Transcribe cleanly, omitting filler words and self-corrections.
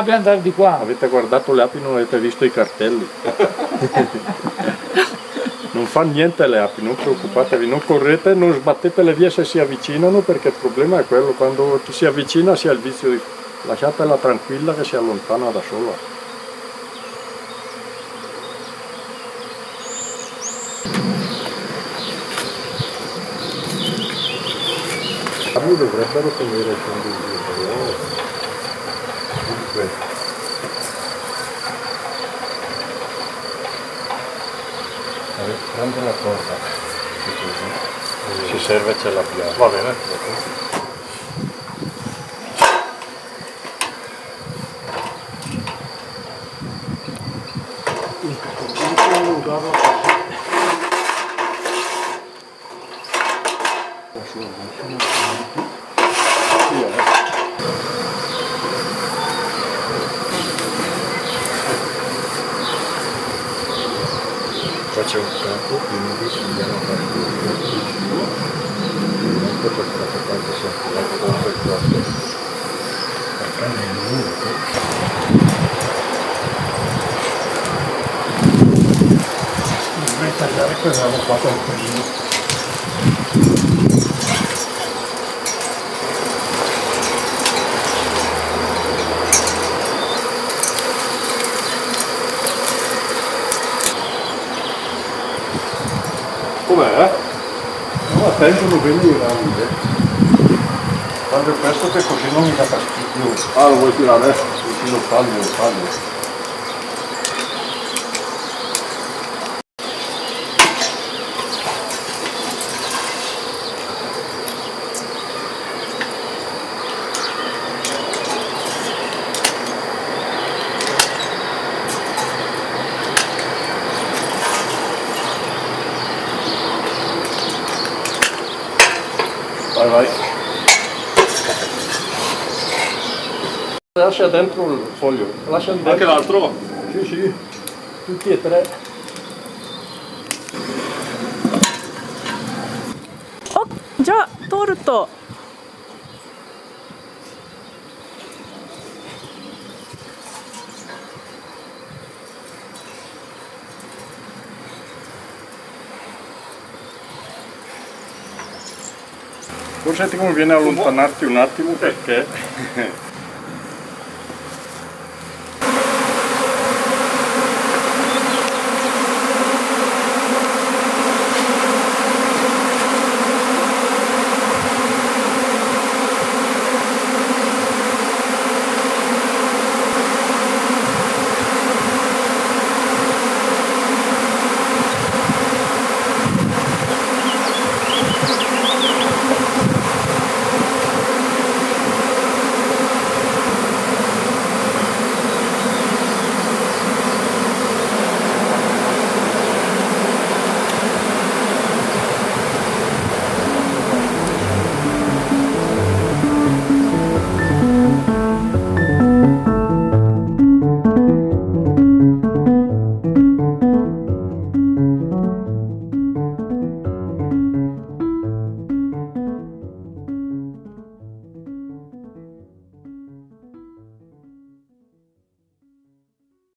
Dobbiamo andare di qua. Avete guardato le api, non avete visto i cartelli. Non fa niente le api, non preoccupatevi, non correte, non sbattete le vie se si avvicinano, perché il problema è quello, quando ci si avvicina si ha il vizio di lasciatela tranquilla che si allontana da sola. Le api dovrebbero tenere il fondo di via. Prende la corda, se serve ce l'abbiamo. Va bene. Faccio un campo, quindi andiamo a fare non per troppo quanto sia affidato comunque il corpo. Perché non è lungo. Dovrei tagliare quella qua qualcosina. Com'è? No, attendono bene i rami. Taglio questo che così non mi dà fastidio. Ah, lo vuoi tirare? Sì, lo taglio. Vai. Lascia dentro il foglio. Lascia dentro. Anche l'altro? Sì. Tutti e tre. Oh, già, torto. Forse ti conviene allontanarti un attimo perché